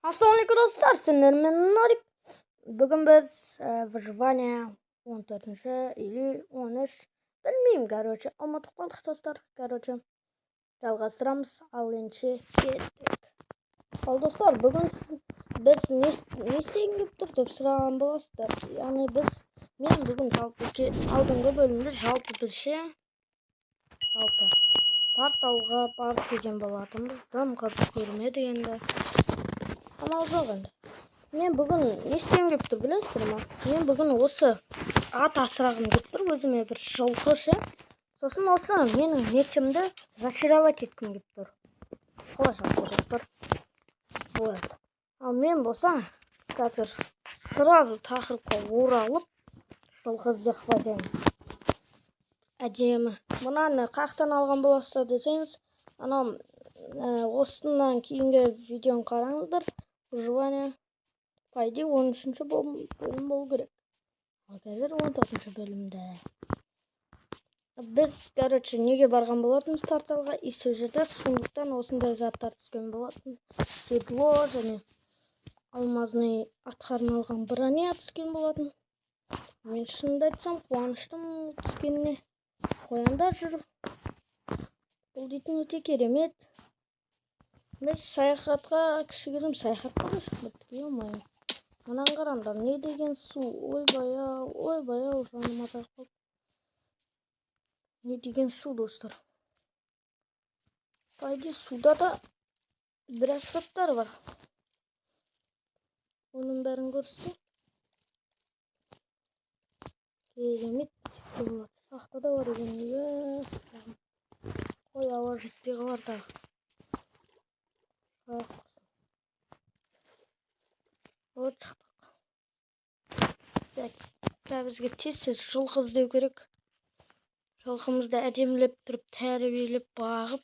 Assalamualaikum dostlar, sizlerle Narik. Bugün biz Выживание 14. или 13 bilmeyeyim короче. Almadık kaldık dostlar. Короче жалғастырамыз. Al енді Al dostlar, bugün biz ne istegen kеп тұр деп сұраған боласыздар. Яғни мен бүгін жалпы алдыңғы бөлімде жалпы порталға барып деген болатынбыз. Дым қызық көрмеді енді. Ama жоқ енді. Мен бүгін не істегім келіп тұр білесіздер ма? Мен бүгін осы ат асырағым келіп тұр, өзіме бір жылқы ше. Сосын осы менің мечімді зачаровать еткім келіп тұр. Қалай жалпы достар? Вот. Ал мен болсам қазір сразу тақырыпқа оралып жылқы іздеп қайтайын. Әдемі. Мынаны қаяқтан алған боласыздар десеңіз, анау осыдан кейінгі видеоны қараңыздар. Выживание по идее 13-ші бөлім болу керек. Ал қазір 14-ші бөлімде. Біз, короче, неге барған болатынбыз порталға? И сол жерде сундықтан осындай заттар түскен болатын. Седло және алмазный атқа арналған броня түскен болатын. Мен шынымды айтсам қуаныштым түскеніне. Қоянда жүр. Бұл дейтін өте керемет. Біз саяхатқа, кішігірім саяхатқа шықтық. Ой-ой. Мынаны қараңдар, не деген су? Ойбай-ау, жаным азап қалды. Не деген су, достар? По идее, суда да біраз заттар бар. Оның бәрін көрсетейін. Керемет десек болады. Шахта да бар екен. Қой ауа жетпей қалар дағы. Вот шықтық. Бізге тез жылқы іздеу керек. Жылқымызды әдемілеп тұрып, тәрбиелеп, бағып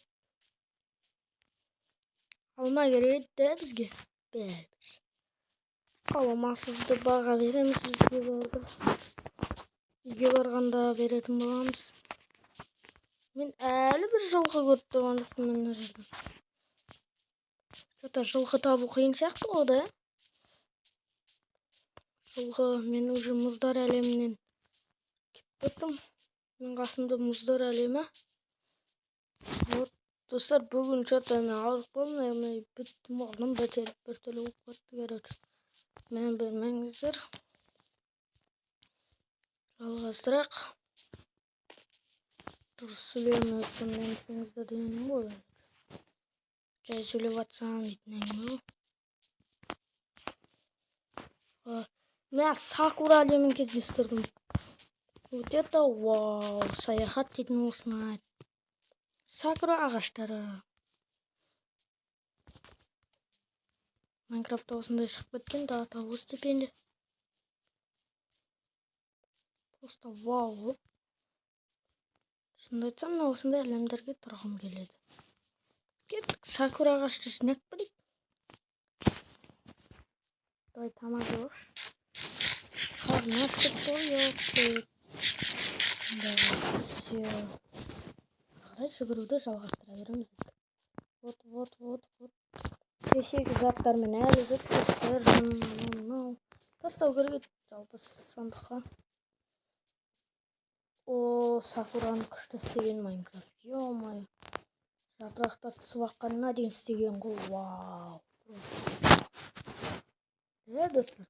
алма керек еді бізге. Бәрібір. Аламасызды баға береміз бізге бәрібір. Үйге барғанда беретін боламыз. Мен әлі бір жылқы көріп тұрған жоқпын мына жерден. Жылқы табу қиын сияқты ғой да. Жылқы, мен уже мұздар әлемінен кетіп кеттім. Мен қасымда мұздар әлемі. Вот, достар, бүгін мен ауырып қалдым, бүттім орным біртелі болып кетті, короче. Мен бермеңіздер. Жалғастырақ. Дұрыс сөйлеуім өтсем меніңіздер дегенім ғой. Жай сөйлеп атсам дейтін әңгіме ғой. Мен сакура әлемін кездестірдім. Вот это вау, саяхат дейтін осыны айт. Сакура ағаштары. Майнкрафтта осындай шығып кеткен, да тау степенде. Просто вау. Шынды айтсам, осындай әлемдерге тұрғым келеді. Кеттік, сакура ағашты жинап білейік. Давай тамақ жауыш. Қарнашты қойып. Все. Қарай жүгіруді жалғастыра береміз. Вот. Кешегі заттармен әлі жүр. Тастау керек жалпы сандыққа. О, сакураны күшті істеген Майнкрафт. Ё-май. Жапырақтар түсіп аққанына дейін істеген ғой. Вау. Достар.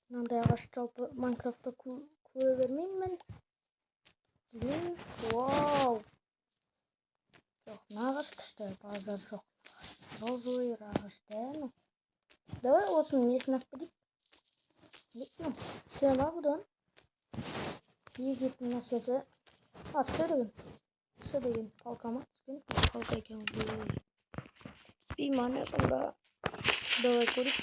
Мынандай ағаш жалпы Майнкрафтта көре бермеймін мен. Вау. Жоқ, нағаш күшті. Базар жоқ. Розовый ағаш дәмі. Давай осының несін ақ білейік. Все ма бұдан? Егетін нәрсесі. Все деген палкама түскен. Палка екен. Спейманы бұнда. Давай көріп.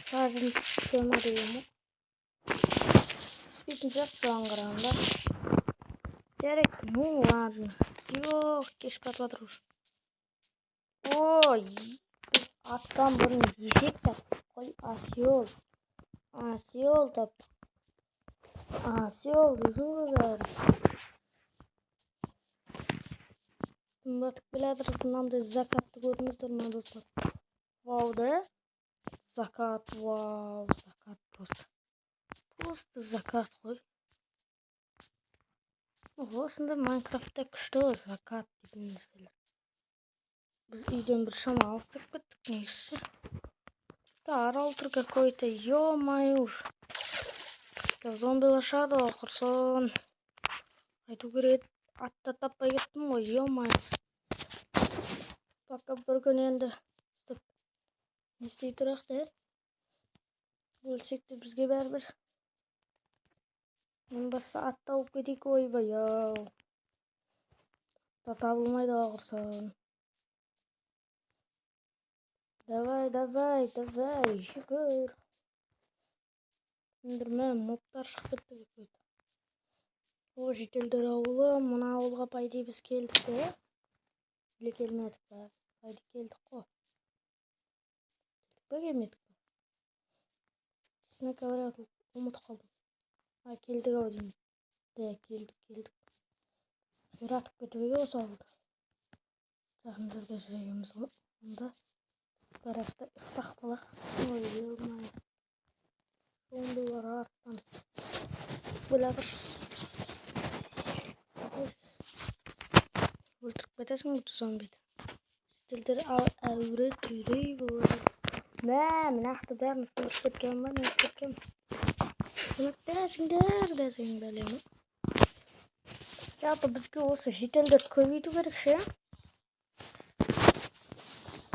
Сағын түскема деген. Спейтін сияқты соған қарағанда. Дерек, ну ладно. Жоқ, кеш батып жатыр уже. Ой, біз аттан бұрын есек таптық қой. Осел таптық. Осел дейсің ғой бәрі. Tüm batık biladır. Da zakatlı görünüzdür mü dostlar? Wow da. Zakat. Wow. Zakat просто. Просто zakat koy. Aslında Minecraft'ta kışta zakat gibi mesela. Biz үйден bir шама алыстап кеттік негізі. Арал-тыр какой-то, ё-моё. Зомбилар шығады ғой құрсын. Айту керек, атты таппай кеттім ғой, ё-моё. Пока бір күн енді не істей тұрақ та. Өлсек те бізге бәрібір. Ең басты ат тауып кетейік, ойбай-ау. Табылмайды ғой құрсын. Давай, давай, давай, шүкір. Білмеймін, моптар шығып кетті деп. О, жителдер ауылы, мына ауылға пайда біз келдік те. Біле келмедік па? Пайда келдік қой. Келдік па, келмедік па? Честно говоря, ұмытып қалдым. Келдік ау деймін. Да, келдік. Қиратып кетуге осы ауылды. Жақын жерде жүрегіміз ғой. Онда барақта ұқтақ балақ. Ой, елмай. Зомбилар арттан. Біладыр. Өлтіріп кетесің бұты зомбиді. Жителдер әуре түйрей болады. Мынақты бәрін ұстырып кеткен ба, не кеткен? Көмектесіңдер десең бәлемі. Жалпы бізге осы жителдер көбейту керек ше.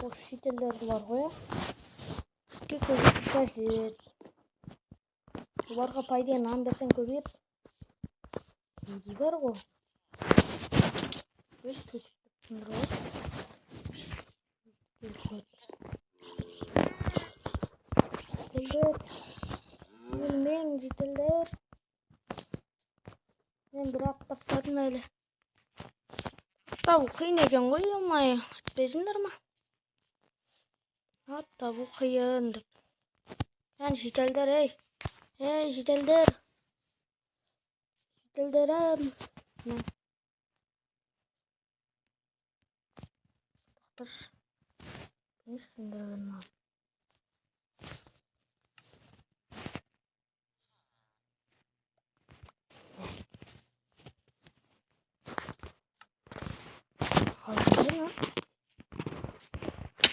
Осы жителдер бар ғой. Бізге көбейту қажет. Оларға пайда нан берсең көбейт. Кейде бар ғой. Өл төсектіп тұндыр ғой. Жителдер. Өлмең жителдер. Мен бір аттап қадым әлі. Аттабу қиын екен ғой, алмай. Айтпайсыңдар ма? Аттабу қиын деп. Ән жителдер, ей. Ей, жителдер. Жителдерім. Мен. Тоқтыр. Бені сындырған ма?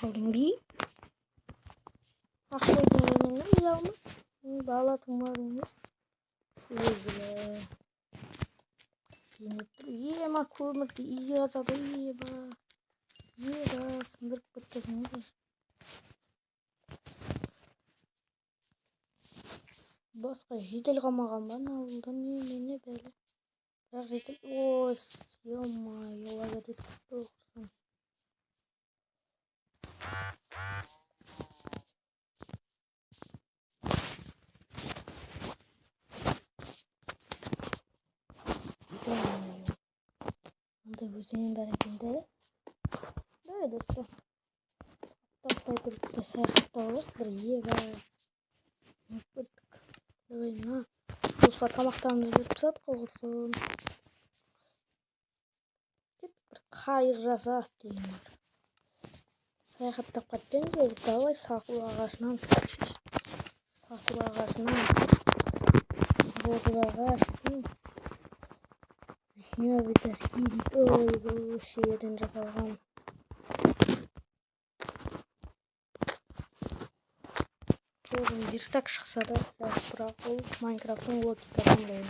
Aldın bir. Akşeydin önüne yağma. Bağla tumarını. Öyle. Yine dur. Yema kömürde izi azadı. Yeba. Sındırıp bittesin. Басқа жедел қалмаған ба ауылда не бәле. Бірақ жедел. Ой, ё-моё, лага кетіп тұрсың. Андай өзінен бар екенде. Давай достар. Таппай тұрып та саяхатталық бір еба. Давай на. Достар тамақтарымызды беріп тастадық құрсын. Деп бір қайық жасап деймін. Саяхаттап қаттен желік. Давай сақыл ағашынан. Сақыл ағашынан. Розы ағашын. Вишневый доски дейді. Ой, бұл шерден жасалған. Верстак шықса да, бірақ ол Майнкрафттың логикасын дейміз.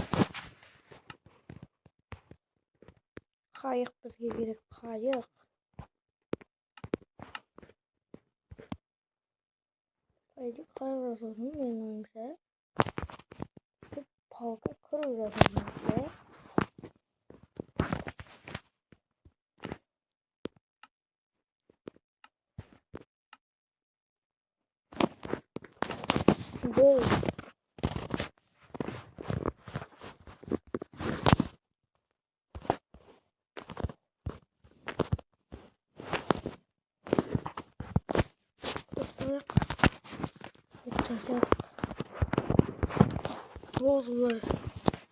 Қайық бізге керек, қайық. Қайық жасаудың мен ойымша. Палка күру жасаудың. Бұл.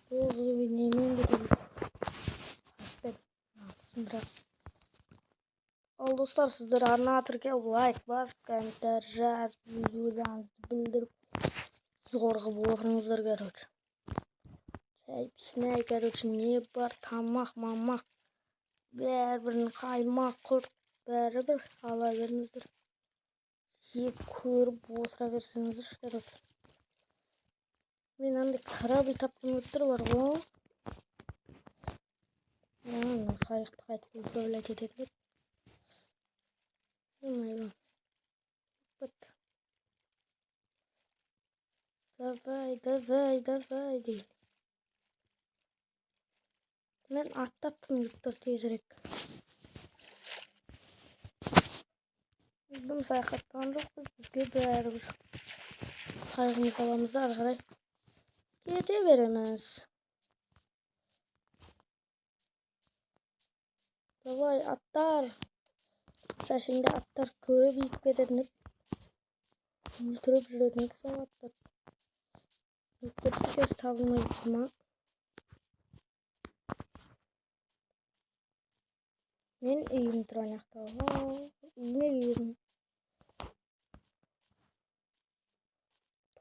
Розовый немен бітеді. Сындырап. Al dostlar, sizler arnatırken like basıp komentar жазып videolarınızı bildirip zorғы болғаныңыздар короче. Çay pişmeye короче ne var, tamak mamak bәрібірін kaymak kurt bәрібір ала беріңіздер. Жеп көріп отыра берсеңіздер короче. Мен андай корабль тапқан өттір бар ғой. Қайықты қайтып управлять етеді. Давай дейді. Мен аттаптым жүктір тезірек. Біздің саяхаттаған жоқпыз, бізге бәрібір қайығымызды аламыз да ары қарай кете береміз. Давай аттар. Шашында аттар көбейіп кететін еді. Өлтіріп жүретін еді сол аттар. Өлтіріп табылмайды ма? Мен үйім тұрған жақта. Үйіме келдім.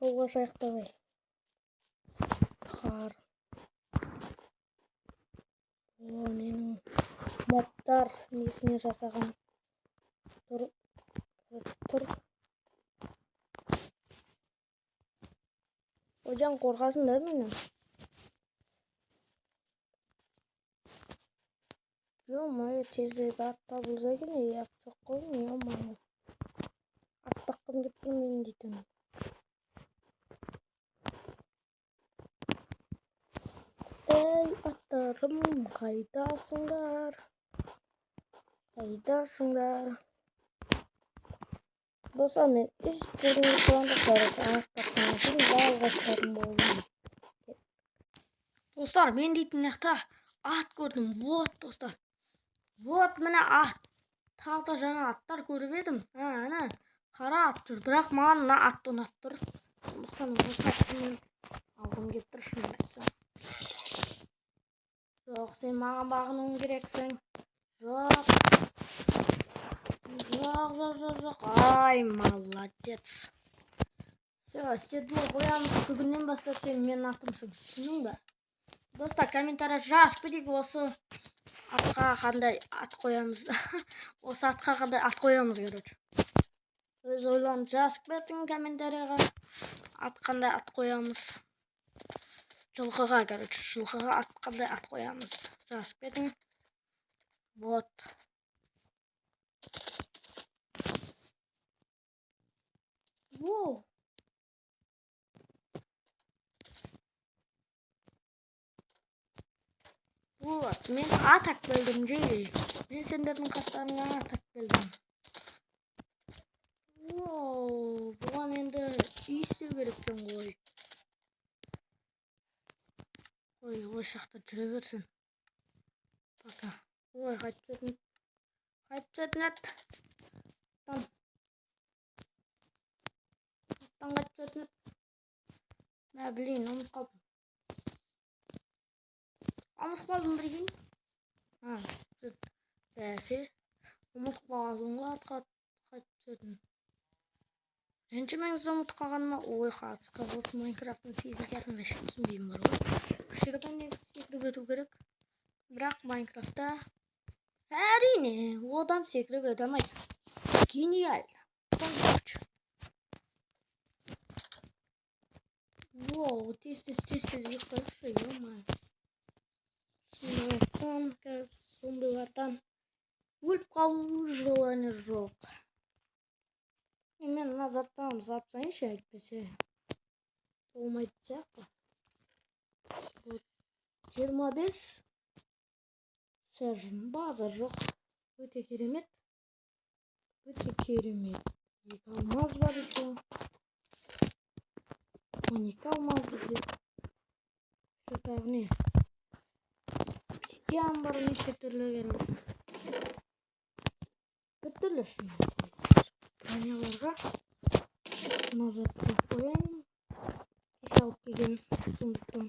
Тауға шаяқтабай. Қар. Менің мобтар несіне жасаған. Тұр. Hocam korkarsın değil mi benim? Yok tezleri bir hatta bulsa yine yapacak olmuyor ama. At bakalım gittim ben dedim. Ey atlarım kaydasınlar. Dostlar men üç bölümü falan da koyarım. Dostlar men deйтін жақта at көрдім. Вот достар. Вот міне at. Тағы жаңа аттар көріп едім. Ана қара ат жүр. Бірақ маған мына атты ұнап тұр. Сондықтан осы атты мен алғым келіп тұр, шынын айтсам. Жоқ, сен маған бағынуың керексің. Жоқ. Ай, молодец. Все, седло қоямыз. Бүгіннен бастап сен менің атымсың. Түсінің бе? Достар, комментария жазып кетейік осы атқа қандай ат қоямыз. Осы атқа қандай ат қоямыз, короче. Өз ойларыңызды жазып кетің комментарияға. Ат қандай ат қоямыз. Жылқыға, короче. Жылқыға ат қандай ат қоямыз. Жазып кетің. Вот. Воу. Вот, мен атак білдім жейді. Мен сендердің қастарыңа атак білдім. Воу, бұған енді үйістеу кереккен ғой. Ой, шақта жүре берсін. Пока. Ой, қайтып сетін әт. Аттан қайтып сетін әт. Мә білейін, ұмыт қалдым. Ұмыт қалдым білейін. Бәсе. Ұмыт қалдымға атқа қайтып сетін. Енші мәңізді ұмыт қалғаныма. Ой, қатысқа осы Майнкрафтың физикасын мәші түсінбеймін бар ғой. Шырдан негіз секіріп өту керек. Бірақ Майнкрафтта әрине одан секіріп өте алмайсың. Гениально. Воу, тез ұйықтайықшы, ема. Шынын айтсам, сондайлардан өліп қалу желания жоқ. Мен назаттан запсайыншы әйтпесе. Болмайды сияқты. 25 сәжін база жоқ. Өте керемет. Екі алмаз бар екен. 12 алмаз бізде. Шатағы не? Обсидиан бар, неше түрлі керек. Бір түрлі шынын. Броняларға назатты қояйын. Кеш алып келген сондықтан.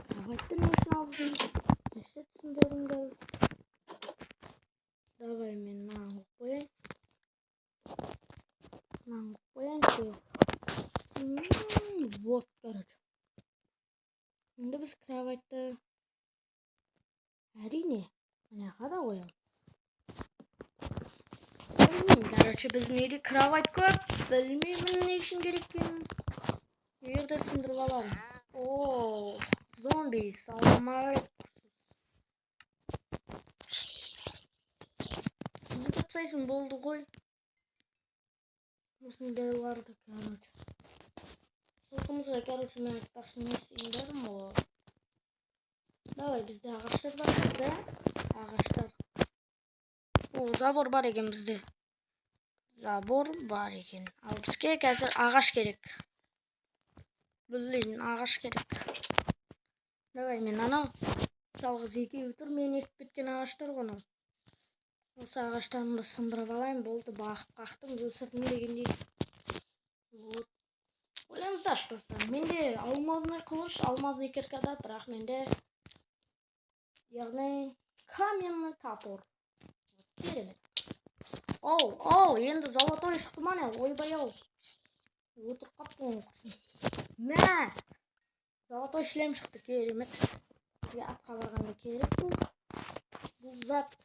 Кроватты не үшін алып жүрмін? Неше түсіндіріңдер. Давай мен мынаны қояйын. Мынаны қояйыншы. Вот, короче. Енді біз кроватьті әрине мынаға да қоямыз. Короче, біз неде кровать көп, білмеймін не үшін керек екенін. Жерді сындырып аламыз. О, зомби, салам алейкум. Не тапсайсың, болды ғой. Осындай барды, короче. Ұйқымызға, короче, мен айтпақшы не істейін дедім ғой. Давай, бізде ағаштар бар, да? Ағаштар. О, забор бар екен бізде. Забор бар екен. Ал бізге қазір ағаш керек. Білейін, ағаш керек. Давай, мен анау жалғыз екеуі тұр, мен екіп кеткен ағаштар ғана. Осы ағаштарымды сындырып алайын, болды, бағып қақтым, өсірдім дегендей. Вот. Ойлаңыздар, достар, менде алмазный қылыш, алмазный киркада, бірақ менде яғни каменный топор. Керемет. Оу, енді золотой шықты мане, ойбай-ау. Өтіп қапты оның құсын. Мә! Золотой шлем шықты, керемет. Бізге атқа барғанда керек бұл зат.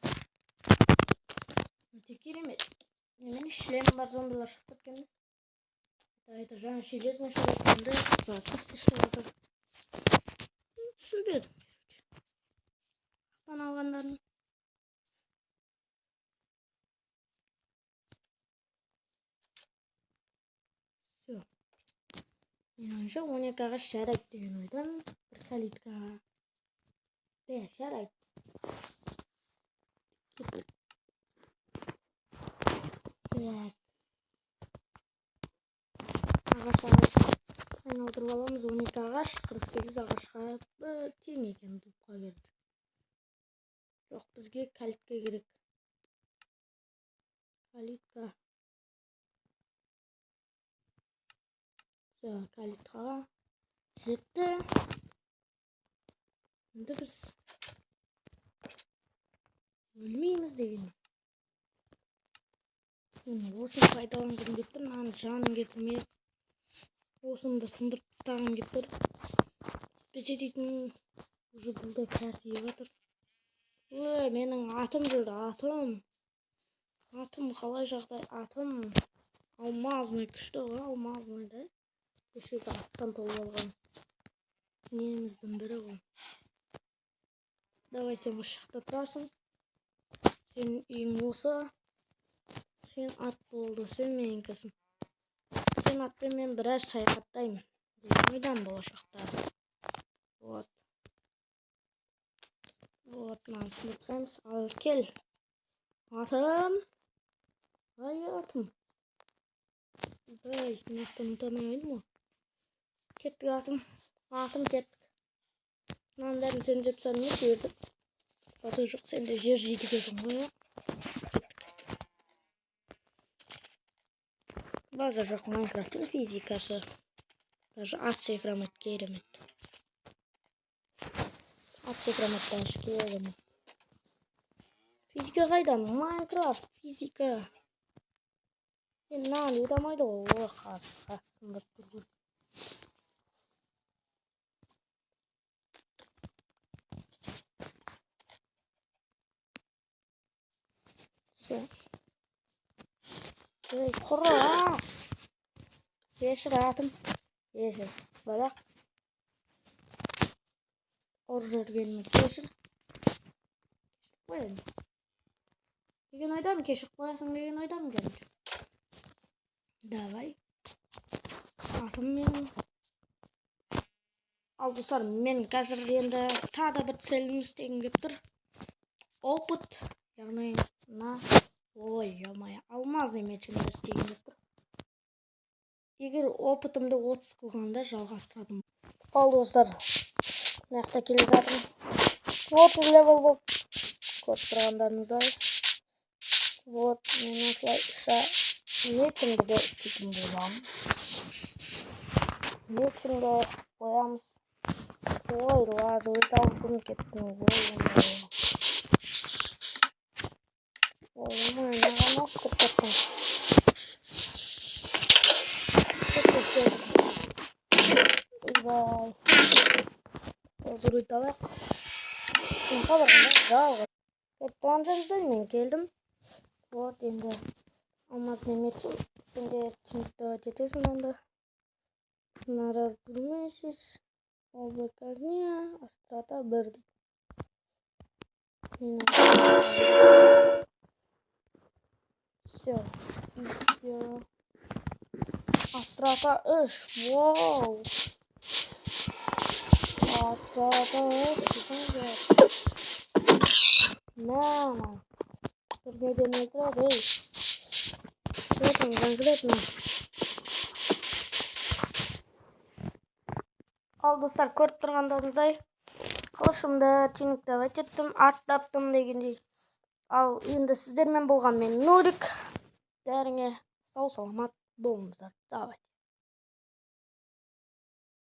Өте керемет. Немен шлем бар, зомбилар шығып кеткенде. Это жаңа железный шығып кеткенде, запасты шығады. Түсінбедім. Ақтан алғандарын. Все. Мен ойынша 12 ағаш жарайды деген ойдан бір калиткаға. Жарайды. Кеттік. Ағаш айналдырып аламыз. 12 ағаш 48 ағашқа тең екен дупқа керек. Жоқ, бізге калитка керек. Калитка. Все, калиткаға жетті. Енді біз өлмейміз дегенде. Осыны пайдаланғым деп тұр, маған жаным кетірмей. Осымды сындырып тастағым келіп тұр. Бесе дейтін уже бұлда кәртейіп жатыр. Ой, менің атым жүрді, атым. Атым қалай жағдай, атым. Алмазный күшті ғой, алмазный да. Кешегі аттан толып алған неміздің бірі ғой. Давай, сен осы жақта тұрасың. Сен үйің осы. Сен ат болды, сен меніңкісің. Сен атпен мен біраз саяхаттаймын. Деген ойдан болашақта. Вот. Вот, маған сындырып тастаймыз. Ал кел. Атым. Ай, атым. Бәй, нақты ұмытамай ойдым ғой. Кеттік атым. Атым кеттік. Мынаның бәрін сен жепсаң не бердік. Баты жоқ, сен де жер жейді кезің ғой. База жоқ, Майнкрафттың физикасы. Даже ат секірамайды, керемет. Ат секірамайды, даже керемет. Физика қайдан? Майнкрафт, физика. Мынаны үйрамайды ғой. Ой, қасындап тұрғыр. Все. Ей, құра! Кешір атым. Кешір. Бірақ. Ор жүргеніме кешір. Қойын. Деген ойдам, кешір қоясың деген ойдам келді. Давай. Атым менің. Ал достар, мен қазір енді тағы бір целім істегім келіп тұр. Опыт. Яғни ой, ё-моё, алмазный мечімді істегім келіп тұр. Егер опытымды 30 қылғанда жалғастырадым. Ал достар, мынаяқта келе жатырмын. 30 левел болып көріп тұрғандарыңыздай. Вот, мен осылайша мечімді де істейтін боламын. Мечімді қоямыз. Ой, лазурит алғым кеттім ғой. Oğlum ne nasıl kırpatın? Vay. Hazır uytalak. Ne kadar da? Kaptandan ben geldim. Вот endi Алмазный мечом. Şimdi çünkü ötesin onda. Нараздумаетесь. Облакания. Острота birdi. Все. Все. Острота 3. Вау. Острота 3. Мама. Terjadi netral deh. Kelihatan. Al dostlar көріп тұрғандарыңыздай қылышымды теңікті әкеттім, аттаптым дегендей. Ал енді сіздермен болған мен Нурик. Бәріңе сау саламат болыңыздар. Давай.